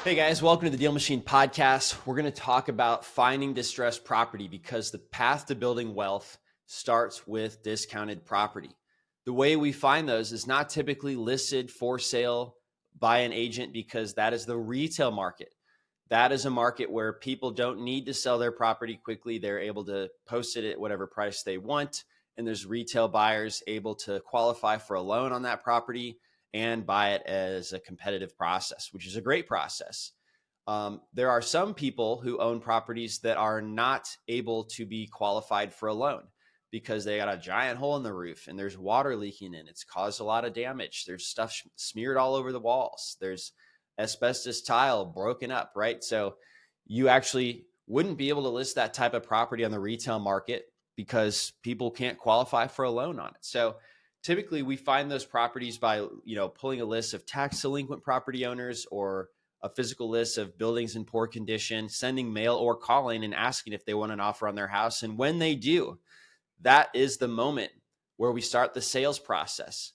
Hey guys, welcome to the DealMachine podcast. We're going to talk about finding distressed property because the path to building wealth starts with discounted property. The way we find those is not typically listed for sale by an agent because that is the retail market. That is a market where people don't need to sell their property quickly. They're able to post it at whatever price they want. And there's retail buyers able to qualify for a loan on that property and buy it as a competitive process, which is a great process. There are some people who own properties that are not able to be qualified for a loan because they got a giant hole in the roof and there's water leaking in. It's caused a lot of damage. There's stuff smeared all over the walls. There's asbestos tile broken up, right? So you actually wouldn't be able to list that type of property on the retail market because people can't qualify for a loan on it. So typically we find those properties by, pulling a list of tax delinquent property owners or a physical list of buildings in poor condition, sending mail or calling and asking if they want an offer on their house. And when they do, that is the moment where we start the sales process.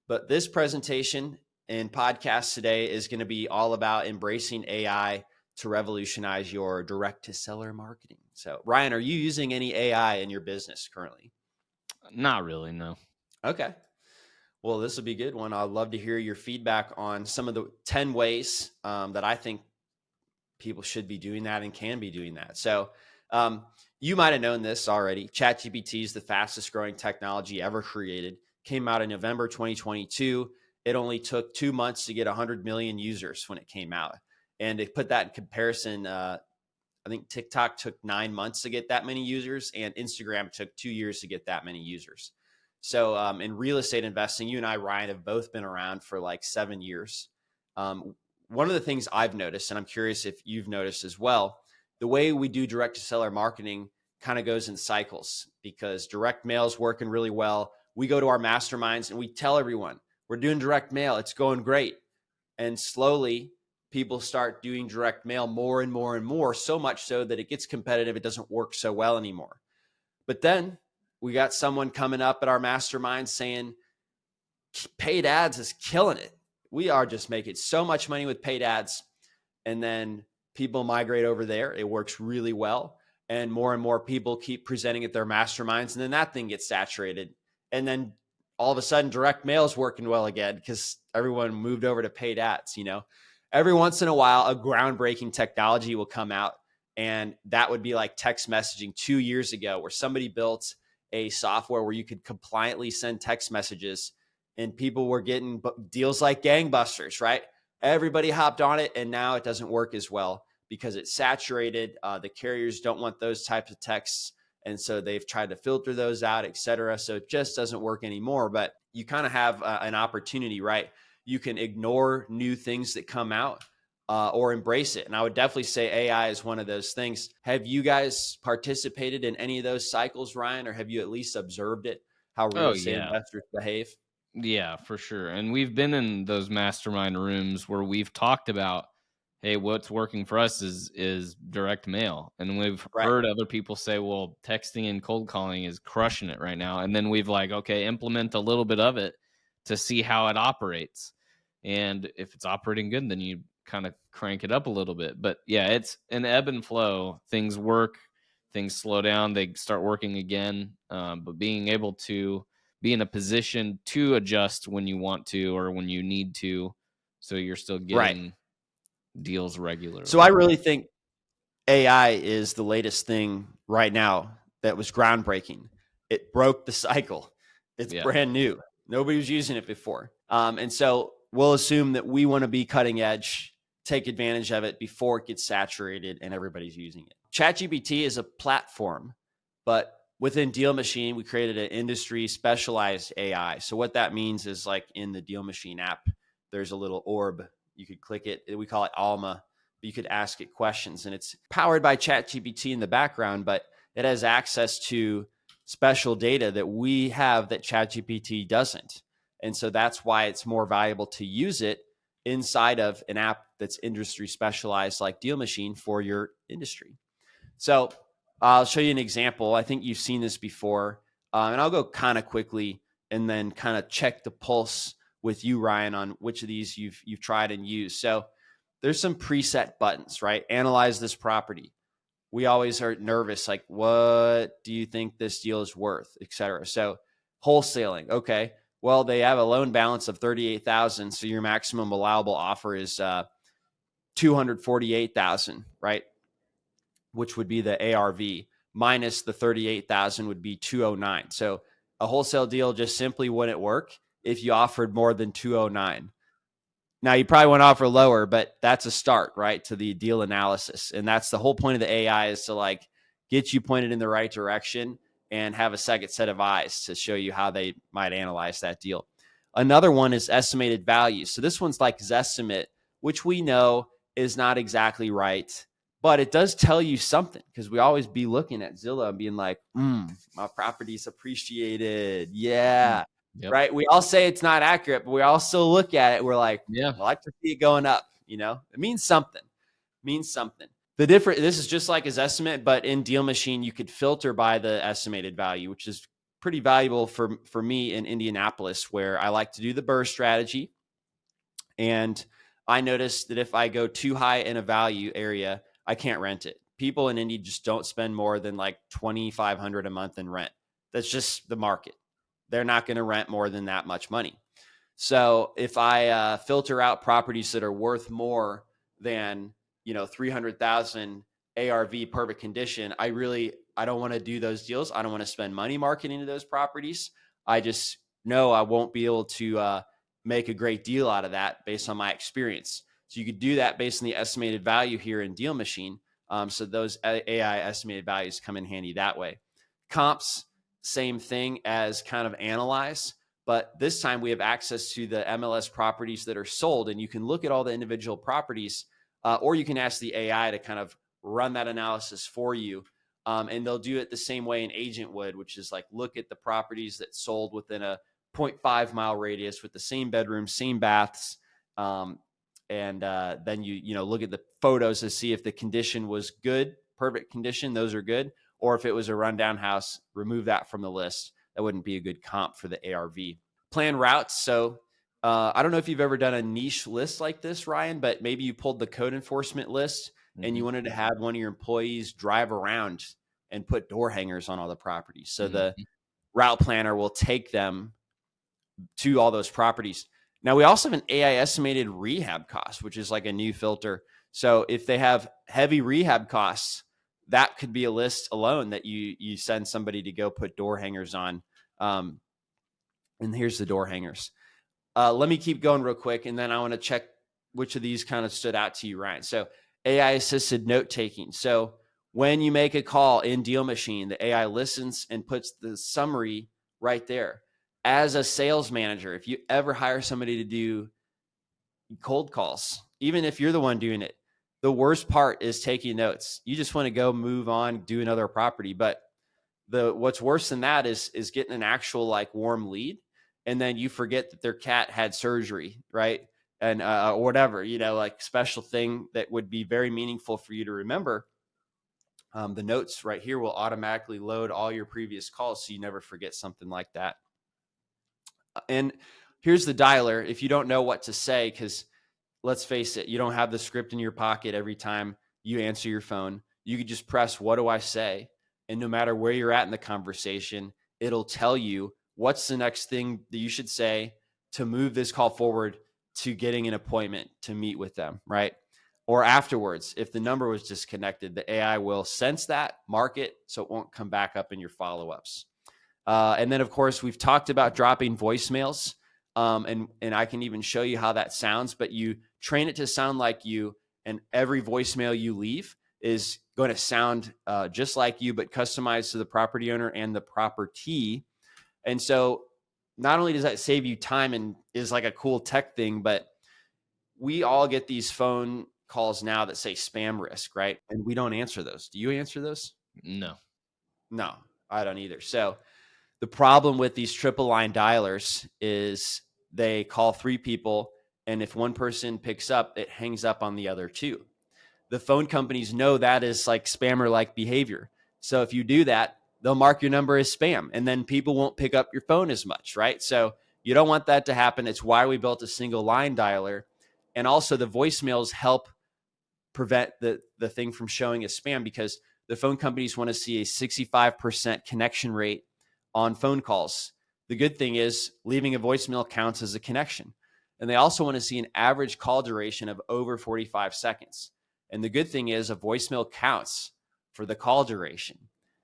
But this presentation and podcast today is going to be all about embracing AI to revolutionize your direct to seller marketing. So Ryan, are you using any AI in your business currently? Not really, no. Okay. Well, this will be a good one. I'd love to hear your feedback on some of the 10 ways that I think people should be doing that and can be doing that. So you might have known this already. ChatGPT is the fastest growing technology ever created. Came out in November 2022. It only took 2 months to get 100 million users when it came out. And to put that in comparison, I think TikTok took 9 months to get that many users and Instagram took 2 years to get that many users. So in real estate investing, you and I, Ryan, have both been around for like 7 years. One of the things I've noticed, and I'm curious if you've noticed as well, the way we do direct to seller marketing kind of goes in cycles because direct mail is working really well. We go to our masterminds and we tell everyone we're doing direct mail. It's going great. And slowly people start doing direct mail more and more and more, so much so that it gets competitive. It doesn't work so well anymore. But then we got someone coming up at our mastermind saying paid ads is killing it. We are just making so much money with paid ads. And then people migrate over there. It works really well. And more people keep presenting at their masterminds. And then that thing gets saturated. And then all of a sudden direct mail is working well again because everyone moved over to paid ads. Every once in a while, a groundbreaking technology will come out. And that would be like text messaging 2 years ago where somebody built a software where you could compliantly send text messages and people were getting deals like gangbusters, right? Everybody hopped on it and now it doesn't work as well because it's saturated. The carriers don't want those types of texts. And so they've tried to filter those out, et cetera. So it just doesn't work anymore, but you kind of have an opportunity, right? You can ignore new things that come out or embrace it. And I would definitely say AI is one of those things. Have you guys participated in any of those cycles, Ryan, or have you at least observed it, how real estate investors behave? Yeah, for sure. And we've been in those mastermind rooms where we've talked about, hey, what's working for us is direct mail. And we've heard other people say, well, texting and cold calling is crushing it right now. And then we've okay, implement a little bit of it to see how it operates. And if it's operating good, then you kind of crank it up a little bit. But yeah, it's an ebb and flow. Things work, things slow down, they start working again. But being able to be in a position to adjust when you want to or when you need to, so you're still getting deals regularly. So I really think AI is the latest thing right now that was groundbreaking. It broke the cycle. It's brand new. Nobody was using it before. And so we'll assume that we want to be cutting edge, take advantage of it before it gets saturated and everybody's using it. ChatGPT is a platform, but within DealMachine, we created an industry specialized AI. So what that means is like in the DealMachine app, there's a little orb. You could click it. We call it Alma. You could ask it questions and it's powered by ChatGPT in the background, but it has access to special data that we have that ChatGPT doesn't. And so that's why it's more valuable to use it inside of an app that's industry specialized like DealMachine for your industry. So I'll show you an example. I think you've seen this before, and I'll go kind of quickly and then kind of check the pulse with you, Ryan, on which of these you've tried and used. So there's some preset buttons, right? Analyze this property. We always are nervous, like, what do you think this deal is worth, et cetera. So wholesaling, okay, well, they have a loan balance of 38,000, so your maximum allowable offer is 248,000, right? Which would be the ARV, minus the 38,000 would be 209. So a wholesale deal just simply wouldn't work if you offered more than 209. Now, you probably want to offer lower, but that's a start, right, to the deal analysis. And that's the whole point of the AI, is to like get you pointed in the right direction and have a second set of eyes to show you how they might analyze that deal. Another one is estimated value. So this one's like Zestimate, which we know is not exactly right, but it does tell you something, because we always be looking at Zillow and being like, my property's appreciated. Yeah. Yep. Right. We all say it's not accurate, but we all still look at it. We're like, Yeah. I like to see it going up. You know, it means something. This is just like his estimate, but in DealMachine, you could filter by the estimated value, which is pretty valuable for me in Indianapolis, where I like to do the BRRRR strategy. And I noticed that if I go too high in a value area, I can't rent it. People in Indy just don't spend more than like $2,500 a month in rent. That's just the market. They're not going to rent more than that much money. So if I filter out properties that are worth more than, 300,000 ARV, perfect condition, I don't want to do those deals. I don't want to spend money marketing to those properties. I just know I won't be able to make a great deal out of that based on my experience. So you could do that based on the estimated value here in DealMachine. So those AI estimated values come in handy that way. Comps, same thing as kind of analyze, but this time we have access to the MLS properties that are sold, and you can look at all the individual properties, or you can ask the AI to kind of run that analysis for you. And they'll do it the same way an agent would, which is like look at the properties that sold within a 0.5 mile radius with the same bedrooms, same baths. And then you look at the photos to see if the condition was good, perfect condition. Those are good. Or if it was a rundown house, remove that from the list. That wouldn't be a good comp for the ARV. Plan routes. So I don't know if you've ever done a niche list like this, Ryan, but maybe you pulled the code enforcement list and you wanted to have one of your employees drive around and put door hangers on all the properties. So the route planner will take them to all those properties. Now, we also have an AI estimated rehab cost, which is like a new filter. So if they have heavy rehab costs, that could be a list alone that you send somebody to go put door hangers on. And here's the door hangers. Let me keep going real quick, and then I want to check which of these kind of stood out to you, Ryan. So AI assisted note taking. So when you make a call in DealMachine, the AI listens and puts the summary right there. As a sales manager, if you ever hire somebody to do cold calls, even if you're the one doing it, the worst part is taking notes. You just want to go move on, do another property. But what's worse than that is getting an actual like warm lead, and then you forget that their cat had surgery, right? And or whatever, like special thing that would be very meaningful for you to remember. The notes right here will automatically load all your previous calls, so you never forget something like that. And here's the dialer. If you don't know what to say, because let's face it, you don't have the script in your pocket every time you answer your phone. You could just press, what do I say? And no matter where you're at in the conversation, it'll tell you what's the next thing that you should say to move this call forward to getting an appointment to meet with them, right? Or afterwards, if the number was disconnected, the AI will sense that, mark it, so it won't come back up in your follow-ups. And then, of course, we've talked about dropping voicemails, and I can even show you how that sounds, but you train it to sound like you, and every voicemail you leave is going to sound just like you, but customized to the property owner and the property. And so not only does that save you time and is like a cool tech thing, but we all get these phone calls now that say spam risk, right? And we don't answer those. Do you answer those? No, I don't either. So the problem with these triple line dialers is they call three people, and if one person picks up, it hangs up on the other two. The phone companies know that is like spammer-like behavior. So if you do that, they'll mark your number as spam, and then people won't pick up your phone as much, right? So you don't want that to happen. It's why we built a single line dialer. And also the voicemails help prevent the thing from showing as spam, because the phone companies want to see a 65% connection rate on phone calls. The good thing is leaving a voicemail counts as a connection. And they also want to see an average call duration of over 45 seconds. And the good thing is a voicemail counts for the call duration.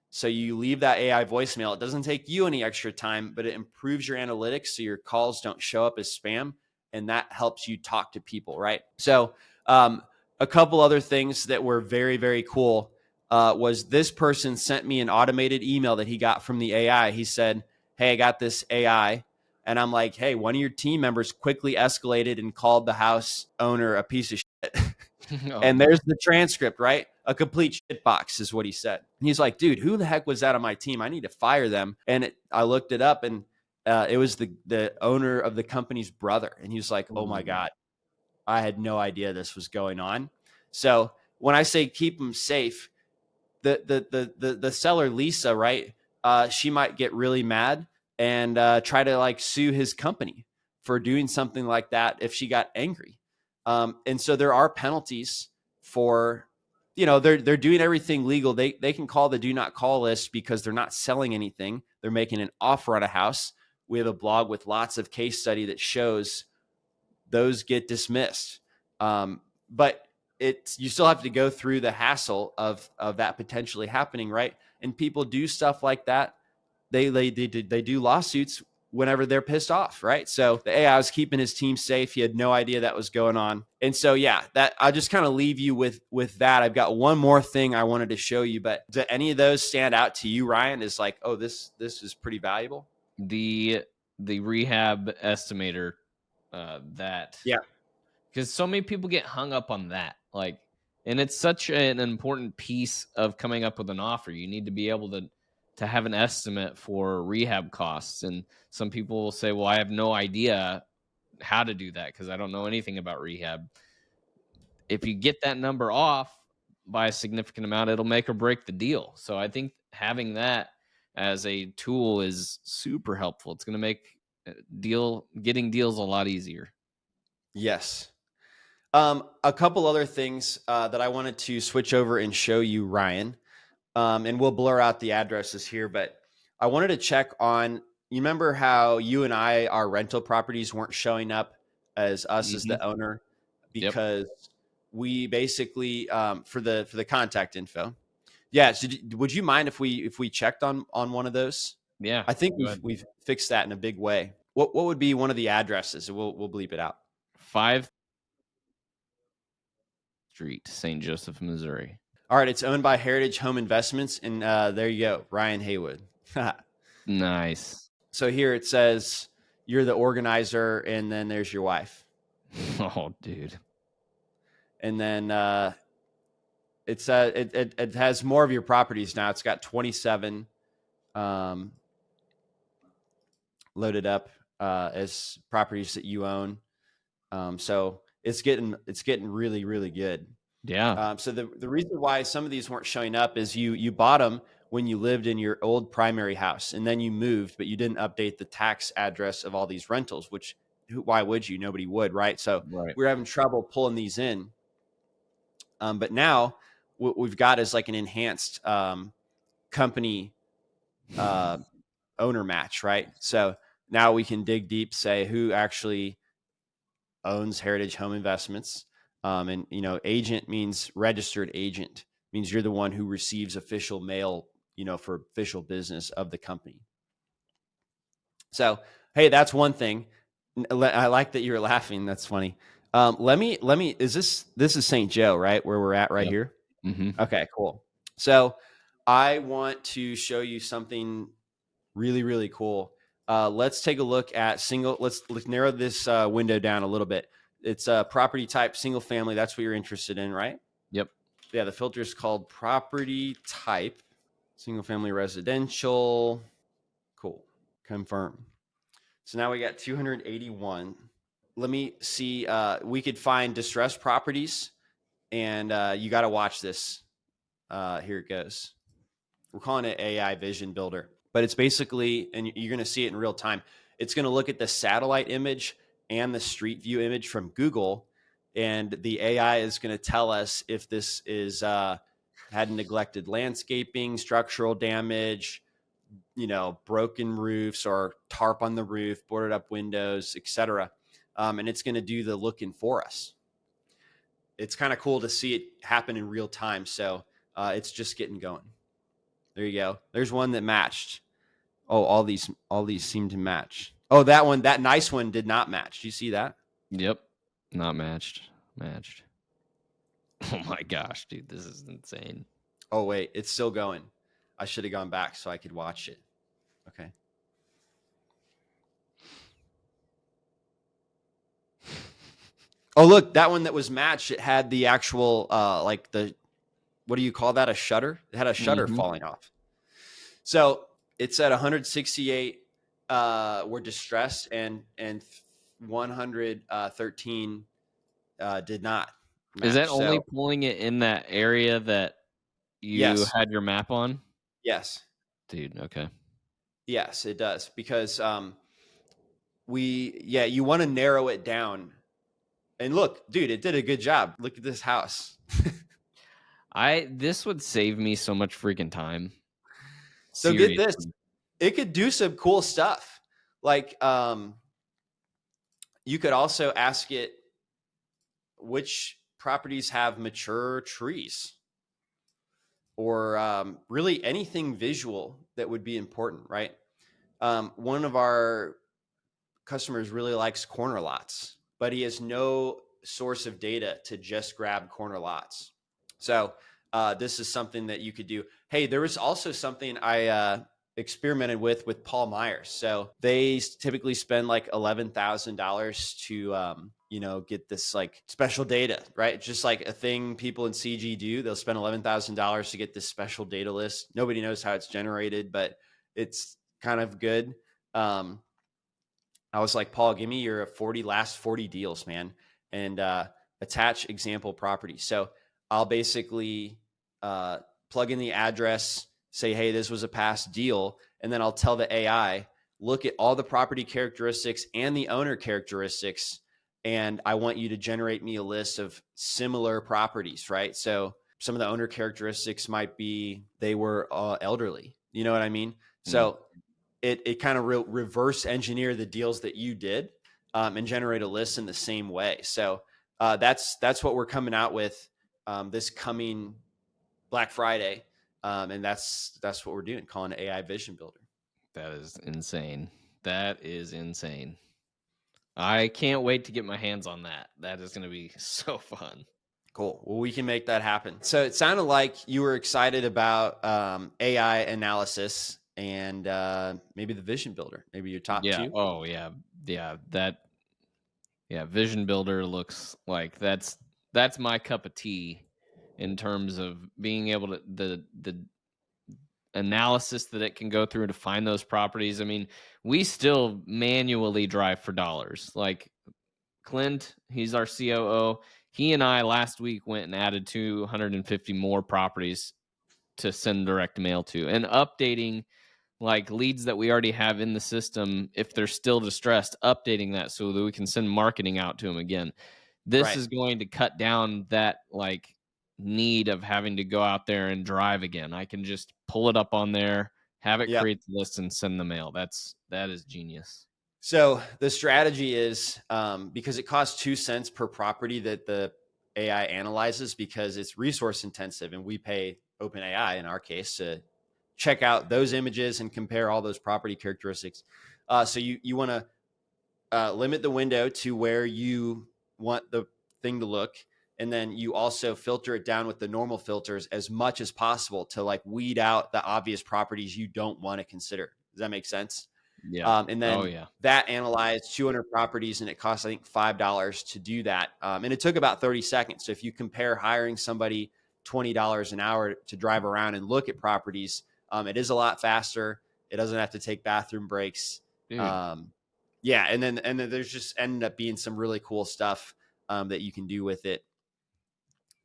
So you leave that AI voicemail. It doesn't take you any extra time, but it improves your analytics so your calls don't show up as spam. And that helps you talk to people, right? So a couple other things that were very, very cool was this person sent me an automated email that he got from the AI. He said, hey, I got this AI. And I'm like, hey, one of your team members quickly escalated and called the house owner a piece of shit. And there's the transcript, right? A complete shit box is what he said. And he's like, dude, who the heck was that on my team? I need to fire them. And I looked it up, and it was the owner of the company's brother. And he was like, oh my God, I had no idea this was going on. So when I say keep them safe, the seller, Lisa, right? She might get really mad and try to like sue his company for doing something like that if she got angry. And so there are penalties for, they're doing everything legal. They can call the do not call list because they're not selling anything. They're making an offer on a house. We have a blog with lots of case study that shows those get dismissed. But you still have to go through the hassle of that potentially happening, right? And people do stuff like that. They do lawsuits whenever they're pissed off, right? So the AI was keeping his team safe. He had no idea that was going on. And so, yeah, that I'll just kind of leave you with that. I've got one more thing I wanted to show you, but do any of those stand out to you, Ryan? Is like, oh, this is pretty valuable. The rehab estimator, yeah, because so many people get hung up on that, like, and it's such an important piece of coming up with an offer. You need to be able to have an estimate for rehab costs. And some people will say, well, I have no idea how to do that because I don't know anything about rehab. If you get that number off by a significant amount, it'll make or break the deal. So I think having that as a tool is super helpful. It's going to make getting deals a lot easier. Yes. A couple other things that I wanted to switch over and show you, Ryan, and we'll blur out the addresses here, but I wanted to check on, you remember how you and I, our rental properties weren't showing up as us as the owner because we basically, for the contact info. Yeah. So would you mind if we checked on one of those? Yeah. I think we've fixed that in a big way. What would be one of the addresses? We'll bleep it out. 5 Street, St. Joseph, Missouri. All right. It's owned by Heritage Home Investments. And there you go. Ryan Haywood. Nice. So here it says you're the organizer, and then there's your wife. Oh, dude. And then it has more of your properties now. It's got 27 loaded up as properties that you own. So it's getting really, really good. Yeah. So the reason why some of these weren't showing up is you bought them when you lived in your old primary house, and then you moved, but you didn't update the tax address of all these rentals, which why would you? Nobody would, right? So we're having trouble pulling these in. But now what we've got is like an enhanced company owner match, right? So now we can dig deep, say who actually owns Heritage Home Investments. And, agent means registered agent, means you're the one who receives official mail, for official business of the company. So, hey, that's one thing. I like that you're laughing. That's funny. Let me, this is St. Joe, right? Where we're at right here. Mm-hmm. Okay, cool. So I want to show you something really, really cool. Let's take a look at let's narrow this window down a little bit. It's a property type, single family. That's what you're interested in, right? Yep. Yeah. The filter is called property type, single family residential. Cool. Confirm. So now we got 281. Let me see. We could find distressed properties, and you got to watch this. Here it goes. We're calling it AI Vision Builder, but it's basically, and you're going to see it in real time. It's going to look at the satellite image and the street view image from Google, and the AI is going to tell us if this is had neglected landscaping, structural damage, broken roofs or tarp on the roof, boarded up windows, etc. And it's going to do the looking for us. It's kind of cool to see it happen in real time. So it's just getting going. There you go. There's one that matched. Oh, all these seem to match. Oh, that nice one did not match. Do you see that? Yep. Not matched. Oh my gosh, dude, this is insane. Oh, wait, it's still going. I should have gone back so I could watch it. Okay. Oh, look, that one that was matched, it had the actual, what do you call that? A shutter? It had a shutter falling off. So it said 168 were distressed and 113 did not match. Is that only pulling it in that area that you had your map on? Yes. Dude, okay. Yes, it does. Because you want to narrow it down. And look, dude, it did a good job. Look at this house. This would save me so much freaking time. So get this. It could do some cool stuff. Like you could also ask it which properties have mature trees, or really anything visual that would be important, right? One of our customers really likes corner lots, but he has no source of data to just grab corner lots. So this is something that you could do. Hey, there was also something I experimented with Paul Myers. So they typically spend like $11,000 to get this like special data, right? It's just like a thing people in CG do. They'll spend $11,000 to get this special data list. Nobody knows how it's generated, but it's kind of good. I was like, Paul, give me your last 40 deals, man, and attach example properties. So I'll basically plug in the address, say, hey, this was a past deal. And then I'll tell the AI, look at all the property characteristics and the owner characteristics. And I want you to generate me a list of similar properties, right? So some of the owner characteristics might be they were elderly. You know what I mean? So it kind of reverse engineer the deals that you did and generate a list in the same way. So that's what we're coming out with this coming Black Friday. And that's what we're doing, calling it AI Vision Builder. That is insane. I can't wait to get my hands on that. That is going to be so fun. Cool. Well, we can make that happen. So it sounded like you were excited about AI analysis and maybe the Vision Builder, maybe your top two. Oh yeah. Vision Builder looks like that's my cup of tea in terms of being able to the analysis that it can go through to find those properties. I mean, we still manually drive for dollars. Like Clint, he's our COO. He and I last week went and added 250 more properties to send direct mail to, and updating like leads that we already have in the system. If they're still distressed, updating that so that we can send marketing out to them again. This is going to cut down that like need of having to go out there and drive again. I can just pull it up on there, have it create the list and send the mail. That is genius. So the strategy is because it costs 2 cents per property that the AI analyzes, because it's resource intensive, and we pay OpenAI in our case to check out those images and compare all those property characteristics. So you want to limit the window to where you want the thing to look. And then you also filter it down with the normal filters as much as possible to like weed out the obvious properties you don't want to consider. Does that make sense? Yeah. And then that analyzed 200 properties, and it costs, I think, $5 to do that. And it took about 30 seconds. So if you compare hiring somebody $20 an hour to drive around and look at properties, it is a lot faster. It doesn't have to take bathroom breaks. And then there's just ended up being some really cool stuff that you can do with it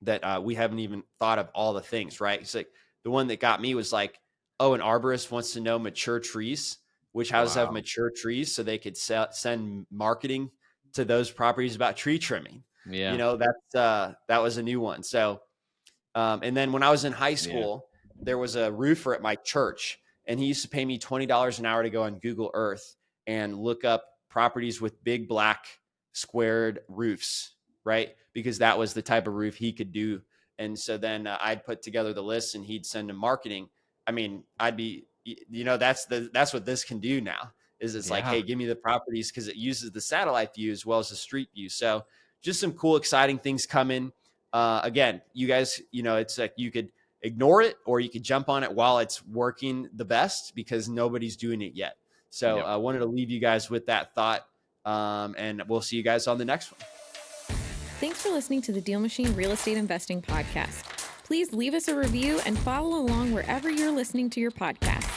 that we haven't even thought of all the things, right? It's like the one that got me was like, oh, an arborist wants to know mature trees, which houses have mature trees, so they could send marketing to those properties about tree trimming. Yeah. That was a new one. So, and then when I was in high school, there was a roofer at my church, and he used to pay me $20 an hour to go on Google Earth and look up properties with big black squared roofs, right? Because that was the type of roof he could do. And so then I'd put together the list, and he'd send him marketing. I mean, that's what this can do now. Is it's like, hey, give me the properties, because it uses the satellite view as well as the street view. So just some cool, exciting things coming. Again, you guys, it's like you could ignore it or you could jump on it while it's working the best, because nobody's doing it yet. So I wanted to leave you guys with that thought, and we'll see you guys on the next one. Thanks for listening to the DealMachine Real Estate Investing Podcast. Please leave us a review and follow along wherever you're listening to your podcast.